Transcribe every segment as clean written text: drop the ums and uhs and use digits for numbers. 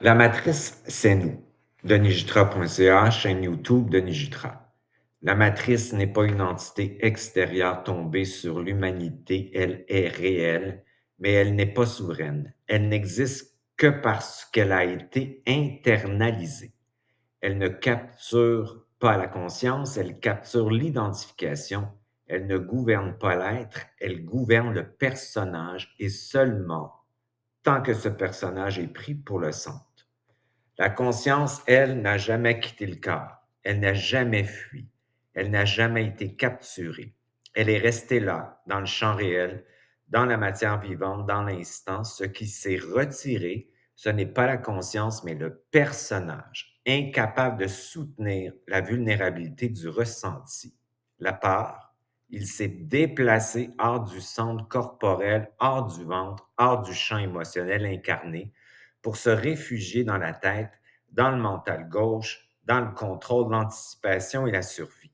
La matrice, c'est nous. denisjutra.ca, chaîne YouTube Denis Jutra. La matrice n'est pas une entité extérieure tombée sur l'humanité, elle est réelle, mais elle n'est pas souveraine. Elle n'existe que parce qu'elle a été internalisée. Elle ne capture pas la conscience, elle capture l'identification. Elle ne gouverne pas l'être, elle gouverne le personnage et seulement tant que ce personnage est pris pour le centre. La conscience, elle, n'a jamais quitté le corps. Elle n'a jamais fui. Elle n'a jamais été capturée. Elle est restée là, dans le champ réel, dans la matière vivante, dans l'instant. Ce qui s'est retiré, ce n'est pas la conscience, mais le personnage, incapable de soutenir la vulnérabilité du ressenti. La part, il s'est déplacé hors du centre corporel, hors du ventre, hors du champ émotionnel incarné, pour se réfugier dans la tête, dans le mental gauche, dans le contrôle, l'anticipation et la survie.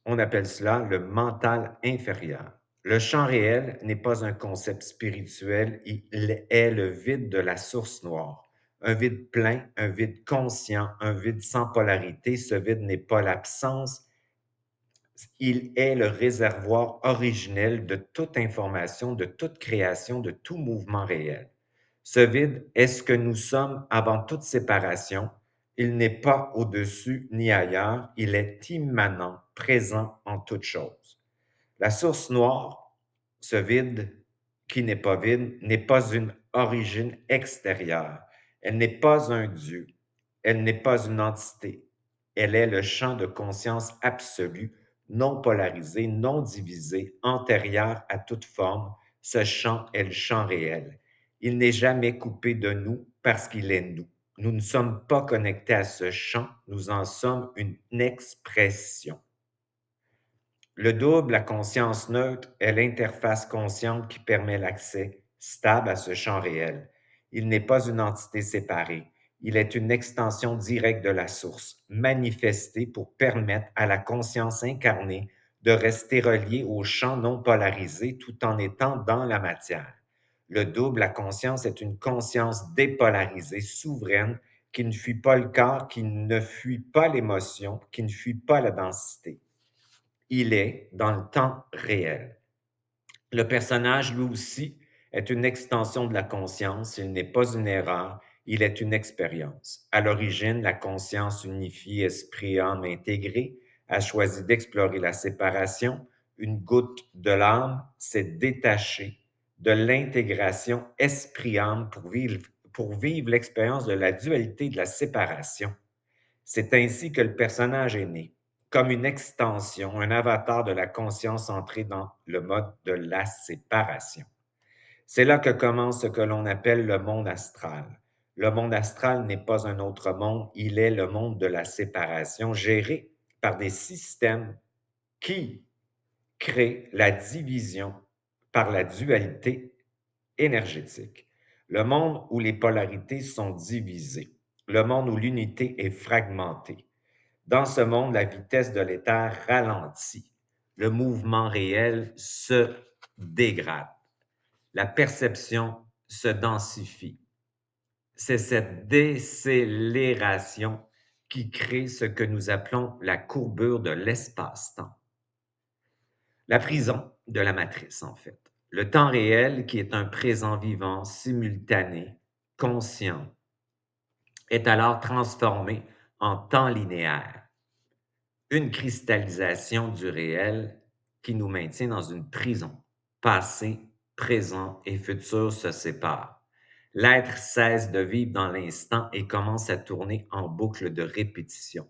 On appelle cela le mental inférieur. Le champ réel n'est pas un concept spirituel, il est le vide de la source noire. Un vide plein, un vide conscient, un vide sans polarité. Ce vide n'est pas l'absence, il est le réservoir originel de toute information, de toute création, de tout mouvement réel. Ce vide est ce que nous sommes avant toute séparation. Il n'est pas au-dessus ni ailleurs, il est immanent, présent en toute chose. La source noire, ce vide qui n'est pas vide, n'est pas une origine extérieure. Elle n'est pas un Dieu. Elle n'est pas une entité. Elle est le champ de conscience absolu, non polarisé, non divisé, antérieur à toute forme. Ce champ est le champ réel. Il n'est jamais coupé de nous parce qu'il est nous. Nous ne sommes pas connectés à ce champ, nous en sommes une expression. Le double, la conscience neutre, est l'interface consciente qui permet l'accès stable à ce champ réel. Il n'est pas une entité séparée. Il est une extension directe de la source, manifestée pour permettre à la conscience incarnée de rester reliée au champ non polarisé tout en étant dans la matière. Le double, la conscience, est une conscience dépolarisée, souveraine, qui ne fuit pas le corps, qui ne fuit pas l'émotion, qui ne fuit pas la densité. Il est dans le temps réel. Le personnage, lui aussi, est une extension de la conscience. Il n'est pas une erreur, il est une expérience. À l'origine, la conscience unifiée, esprit, âme intégrée, a choisi d'explorer la séparation. Une goutte de l'âme s'est détachée de l'intégration esprit-âme pour vivre l'expérience de la dualité de la séparation. C'est ainsi que le personnage est né, comme une extension, un avatar de la conscience entrée dans le mode de la séparation. C'est là que commence ce que l'on appelle le monde astral. Le monde astral n'est pas un autre monde, il est le monde de la séparation géré par des systèmes qui créent la division par la dualité énergétique. Le monde où les polarités sont divisées. Le monde où l'unité est fragmentée. Dans ce monde, la vitesse de l'éther ralentit. Le mouvement réel se dégrade. La perception se densifie. C'est cette décélération qui crée ce que nous appelons la courbure de l'espace-temps. La prison de la matrice, en fait. Le temps réel, qui est un présent vivant, simultané, conscient, est alors transformé en temps linéaire. Une cristallisation du réel qui nous maintient dans une prison. Passé, présent et futur se séparent. L'être cesse de vivre dans l'instant et commence à tourner en boucle de répétition.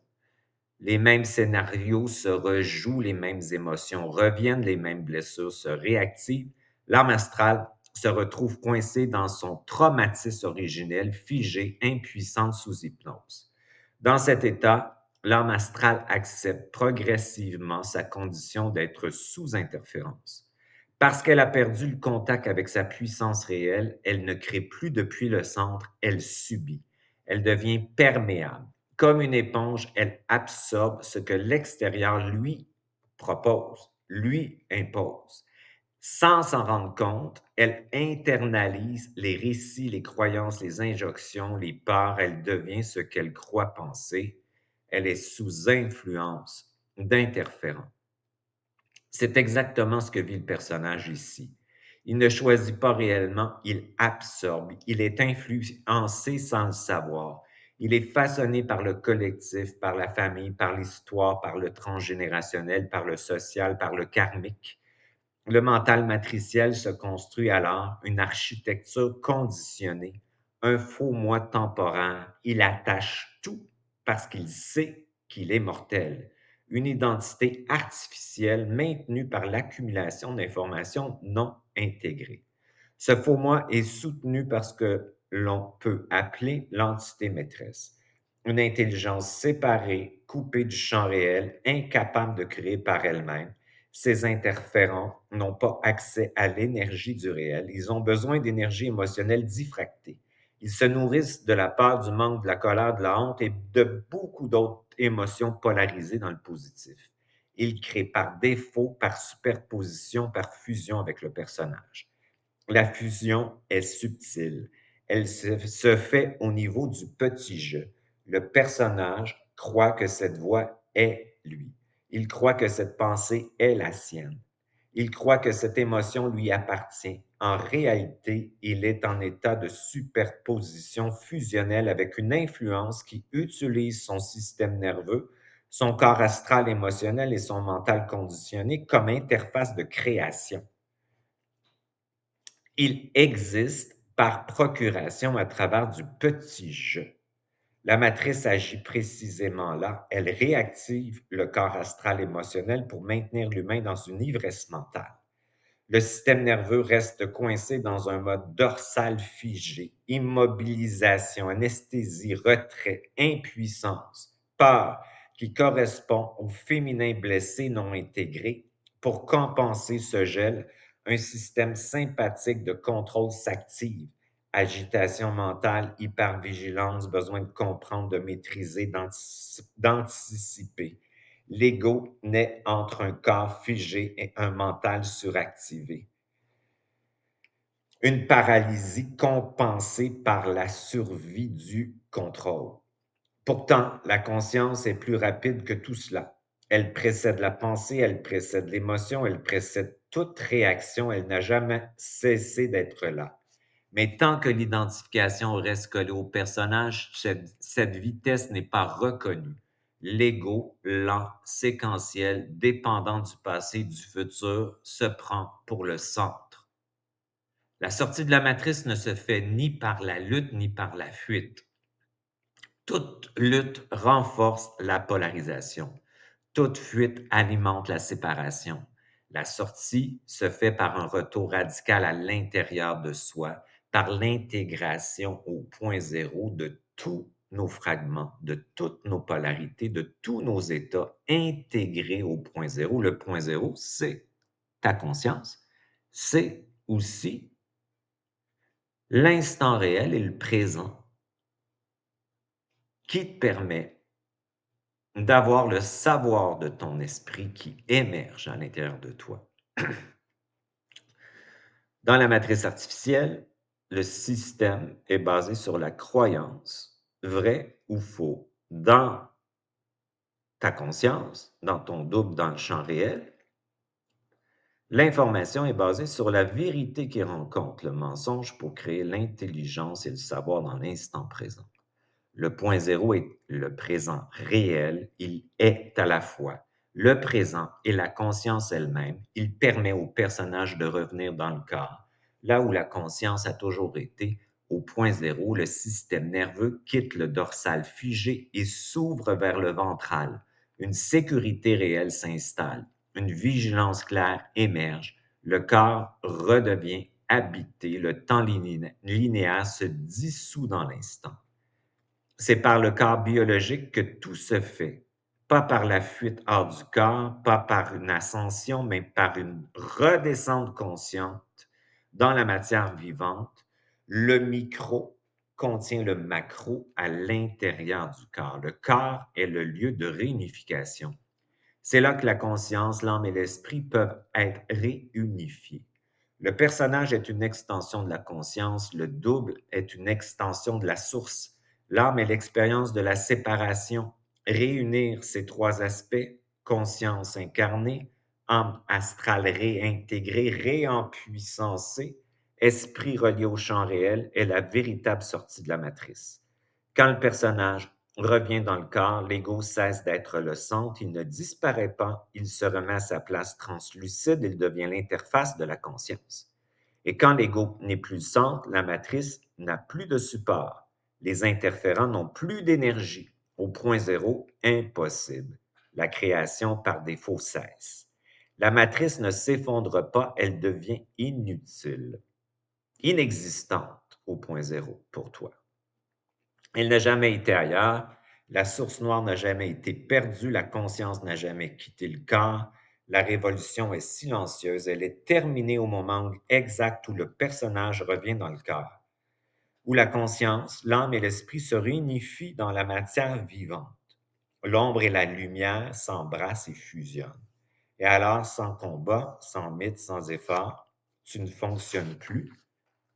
Les mêmes scénarios se rejouent, les mêmes émotions reviennent, les mêmes blessures se réactivent. L'âme astrale se retrouve coincée dans son traumatisme originel, figée, impuissante sous hypnose. Dans cet état, l'âme astrale accepte progressivement sa condition d'être sous interférence. Parce qu'elle a perdu le contact avec sa puissance réelle, elle ne crée plus depuis le centre, elle subit. Elle devient perméable. Comme une éponge, elle absorbe ce que l'extérieur lui propose, lui impose. Sans s'en rendre compte, elle internalise les récits, les croyances, les injonctions, les peurs. Elle devient ce qu'elle croit penser. Elle est sous influence d'interférents. C'est exactement ce que vit le personnage ici. Il ne choisit pas réellement, il absorbe, il est influencé sans le savoir. Il est façonné par le collectif, par la famille, par l'histoire, par le transgénérationnel, par le social, par le karmique. Le mental matriciel se construit alors une architecture conditionnée, un faux moi temporaire. Il attache tout parce qu'il sait qu'il est mortel. Une identité artificielle maintenue par l'accumulation d'informations non intégrées. Ce faux moi est soutenu par ce que l'on peut appeler l'entité maîtresse. Une intelligence séparée, coupée du champ réel, incapable de créer par elle-même. Ces interférents n'ont pas accès à l'énergie du réel. Ils ont besoin d'énergie émotionnelle diffractée. Ils se nourrissent de la peur, du manque, de la colère, de la honte et de beaucoup d'autres émotions polarisées dans le positif. Ils créent par défaut, par superposition, par fusion avec le personnage. La fusion est subtile. Elle se fait au niveau du petit jeu. Le personnage croit que cette voix est lui. Il croit que cette pensée est la sienne. Il croit que cette émotion lui appartient. En réalité, il est en état de superposition fusionnelle avec une influence qui utilise son système nerveux, son corps astral émotionnel et son mental conditionné comme interface de création. Il existe par procuration à travers du petit jeu. La matrice agit précisément là. Elle réactive le corps astral émotionnel pour maintenir l'humain dans une ivresse mentale. Le système nerveux reste coincé dans un mode dorsal figé, immobilisation, anesthésie, retrait, impuissance, peur, qui correspond au féminin blessé non intégré. Pour compenser ce gel, un système sympathique de contrôle s'active. Agitation mentale, hypervigilance, besoin de comprendre, de maîtriser, d'anticiper. L'ego naît entre un corps figé et un mental suractivé. Une paralysie compensée par la survie du contrôle. Pourtant, la conscience est plus rapide que tout cela. Elle précède la pensée, elle précède l'émotion, elle précède toute réaction, elle n'a jamais cessé d'être là. Mais tant que l'identification reste collée au personnage, cette vitesse n'est pas reconnue. L'ego, lent, séquentiel, dépendant du passé et du futur, se prend pour le centre. La sortie de la matrice ne se fait ni par la lutte ni par la fuite. Toute lutte renforce la polarisation. Toute fuite alimente la séparation. La sortie se fait par un retour radical à l'intérieur de soi, par l'intégration au point zéro de tous nos fragments, de toutes nos polarités, de tous nos états intégrés au point zéro. Le point zéro, c'est ta conscience. C'est aussi l'instant réel et le présent qui te permet d'avoir le savoir de ton esprit qui émerge à l'intérieur de toi. Dans la matrice artificielle, le système est basé sur la croyance, vrai ou faux, dans ta conscience, dans ton double, dans le champ réel. L'information est basée sur la vérité qui rencontre le mensonge pour créer l'intelligence et le savoir dans l'instant présent. Le point zéro est le présent réel. Il est à la fois le présent et la conscience elle-même. Il permet au personnage de revenir dans le corps. Là où la conscience a toujours été, au point zéro, le système nerveux quitte le dorsal figé et s'ouvre vers le ventral. Une sécurité réelle s'installe. Une vigilance claire émerge. Le corps redevient habité. Le temps linéaire se dissout dans l'instant. C'est par le corps biologique que tout se fait, pas par la fuite hors du corps, pas par une ascension, mais par une redescente consciente dans la matière vivante. Le micro contient le macro à l'intérieur du corps. Le corps est le lieu de réunification. C'est là que la conscience, l'âme et l'esprit peuvent être réunifiés. Le personnage est une extension de la conscience, le double est une extension de la source. L'âme est l'expérience de la séparation. Réunir ces trois aspects, conscience incarnée, âme astrale réintégrée, réempuissancée, esprit relié au champ réel, est la véritable sortie de la matrice. Quand le personnage revient dans le corps, l'ego cesse d'être le centre, il ne disparaît pas, il se remet à sa place translucide, il devient l'interface de la conscience. Et quand l'ego n'est plus le centre, la matrice n'a plus de support. Les interférents n'ont plus d'énergie. Au point zéro, impossible. La création par défaut cesse. La matrice ne s'effondre pas, elle devient inutile, inexistante au point zéro pour toi. Elle n'a jamais été ailleurs, la source noire n'a jamais été perdue, la conscience n'a jamais quitté le corps, la révolution est silencieuse, elle est terminée au moment exact où le personnage revient dans le corps, où la conscience, l'âme et l'esprit se réunifient dans la matière vivante. L'ombre et la lumière s'embrassent et fusionnent. Et alors, sans combat, sans mythe, sans effort, tu ne fonctionnes plus,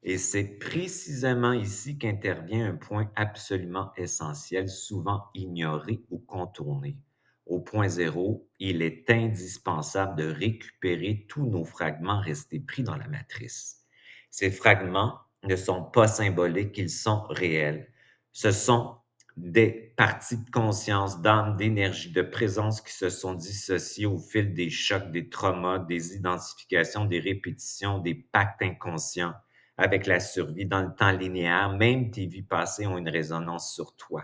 et c'est précisément ici qu'intervient un point absolument essentiel, souvent ignoré ou contourné. Au point zéro, il est indispensable de récupérer tous nos fragments restés pris dans la matrice. Ces fragments ne sont pas symboliques, ils sont réels. Ce sont des parties de conscience, d'âme, d'énergie, de présence qui se sont dissociées au fil des chocs, des traumas, des identifications, des répétitions, des pactes inconscients avec la survie dans le temps linéaire. Même tes vies passées ont une résonance sur toi.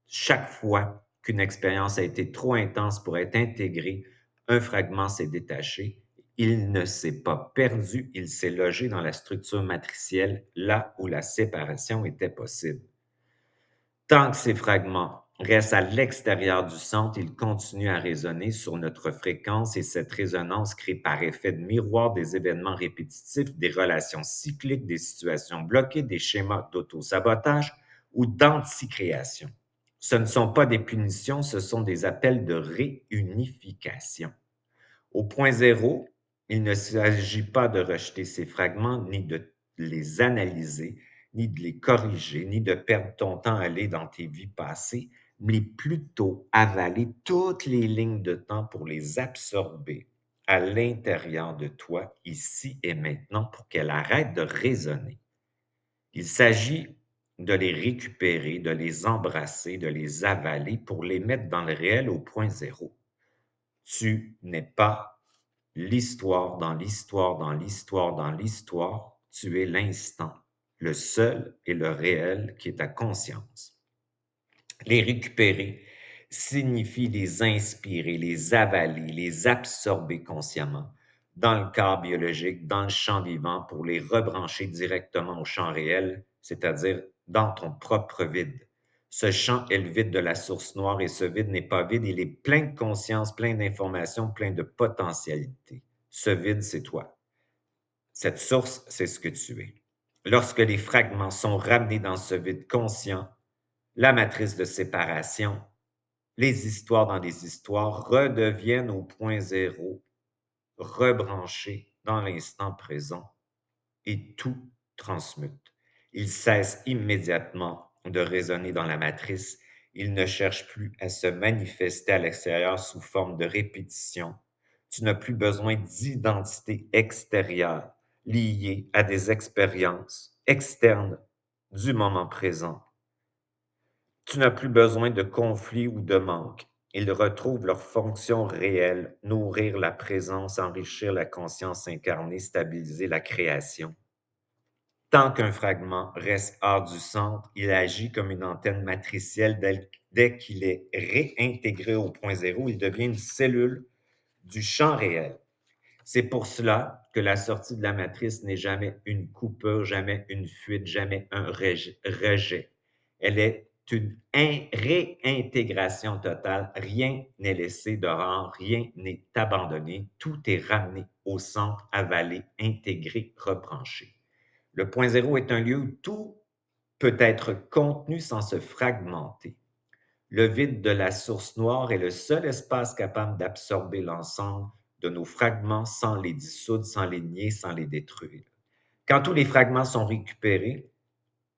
Chaque fois qu'une expérience a été trop intense pour être intégrée, un fragment s'est détaché. Il ne s'est pas perdu, il s'est logé dans la structure matricielle, là où la séparation était possible. Tant que ces fragments restent à l'extérieur du centre, ils continuent à résonner sur notre fréquence et cette résonance crée par effet de miroir des événements répétitifs, des relations cycliques, des situations bloquées, des schémas d'auto-sabotage ou d'anticréation. Ce ne sont pas des punitions, ce sont des appels de réunification. Au point zéro, il ne s'agit pas de rejeter ces fragments, ni de les analyser, ni de les corriger, ni de perdre ton temps à aller dans tes vies passées, mais plutôt avaler toutes les lignes de temps pour les absorber à l'intérieur de toi, ici et maintenant, pour qu'elles arrêtent de résonner. Il s'agit de les récupérer, de les embrasser, de les avaler pour les mettre dans le réel au point zéro. Tu n'es pas l'histoire dans l'histoire dans l'histoire dans l'histoire, tu es l'instant, le seul et le réel qui est ta conscience. Les récupérer signifie les inspirer, les avaler, les absorber consciemment dans le corps biologique, dans le champ vivant pour les rebrancher directement au champ réel, c'est-à-dire dans ton propre vide. Ce champ est le vide de la source noire et ce vide n'est pas vide, il est plein de conscience, plein d'informations, plein de potentialités. Ce vide, c'est toi. Cette source, c'est ce que tu es. Lorsque les fragments sont ramenés dans ce vide conscient, la matrice de séparation, les histoires dans les histoires redeviennent au point zéro, rebranchées dans l'instant présent et tout transmute. Il cesse immédiatement de résonner dans la matrice. Il ne cherche plus à se manifester à l'extérieur sous forme de répétition. Tu n'as plus besoin d'identité extérieure liée à des expériences externes du moment présent. Tu n'as plus besoin de conflits ou de manque. Ils retrouvent leur fonction réelle, nourrir la présence, enrichir la conscience incarnée, stabiliser la création. Tant qu'un fragment reste hors du centre, il agit comme une antenne matricielle. Dès qu'il est réintégré au point zéro, il devient une cellule du champ réel. C'est pour cela que la sortie de la matrice n'est jamais une coupure, jamais une fuite, jamais un rejet. Elle est une réintégration totale. Rien n'est laissé dehors, rien n'est abandonné. Tout est ramené au centre, avalé, intégré, rebranché. Le point zéro est un lieu où tout peut être contenu sans se fragmenter. Le vide de la source noire est le seul espace capable d'absorber l'ensemble de nos fragments sans les dissoudre, sans les nier, sans les détruire. Quand tous les fragments sont récupérés,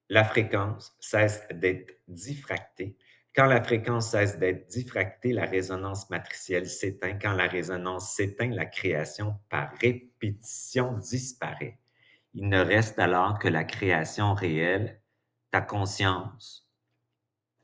la fréquence cesse d'être diffractée. Quand la fréquence cesse d'être diffractée, la résonance matricielle s'éteint. Quand la résonance s'éteint, la création par répétition disparaît. Il ne reste alors que la création réelle, ta conscience,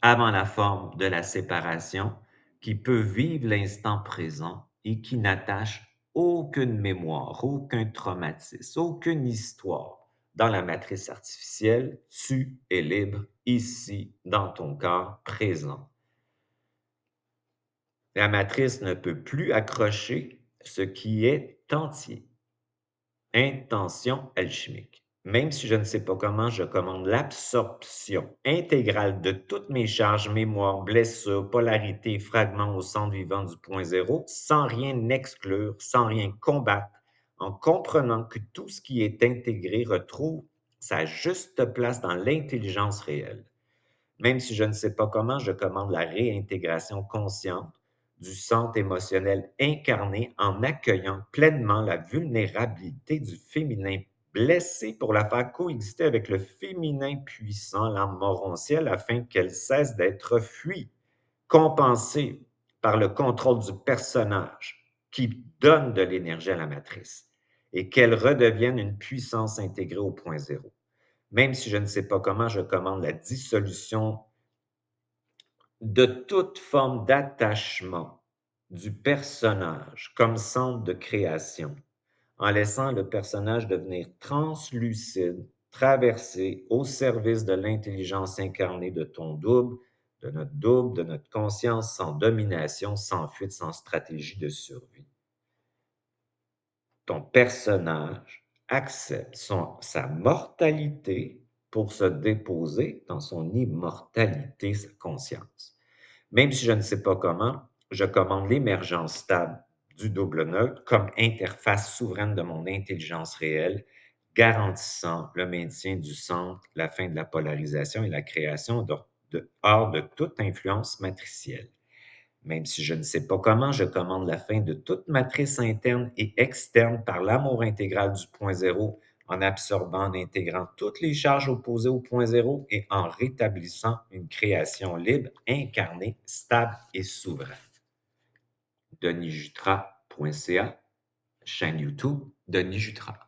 avant la forme de la séparation, qui peut vivre l'instant présent et qui n'attache aucune mémoire, aucun traumatisme, aucune histoire. Dans la matrice artificielle, tu es libre ici, dans ton corps présent. La matrice ne peut plus accrocher ce qui est entier. Intention alchimique. Même si je ne sais pas comment, je commande l'absorption intégrale de toutes mes charges, mémoires, blessures, polarités, fragments au centre vivant du point zéro, sans rien exclure, sans rien combattre, en comprenant que tout ce qui est intégré retrouve sa juste place dans l'intelligence réelle. Même si je ne sais pas comment, je commande la réintégration consciente du centre émotionnel incarné en accueillant pleinement la vulnérabilité du féminin blessé pour la faire coexister avec le féminin puissant, l'âme morontielle, afin qu'elle cesse d'être fuie, compensée par le contrôle du personnage qui donne de l'énergie à la matrice et qu'elle redevienne une puissance intégrée au point zéro. Même si je ne sais pas comment, je commande la dissolution de toute forme d'attachement du personnage comme centre de création, en laissant le personnage devenir translucide, traversé au service de l'intelligence incarnée de ton double, de notre conscience sans domination, sans fuite, sans stratégie de survie. Ton personnage accepte sa mortalité pour se déposer dans son immortalité, sa conscience. Même si je ne sais pas comment, je commande l'émergence stable du double neutre comme interface souveraine de mon intelligence réelle, garantissant le maintien du centre, la fin de la polarisation et la création hors de toute influence matricielle. Même si je ne sais pas comment, je commande la fin de toute matrice interne et externe par l'amour intégral du point zéro, en absorbant, en intégrant toutes les charges opposées au point zéro et en rétablissant une création libre, incarnée, stable et souveraine. denisjutra.ca, chaîne YouTube Denis Jutras.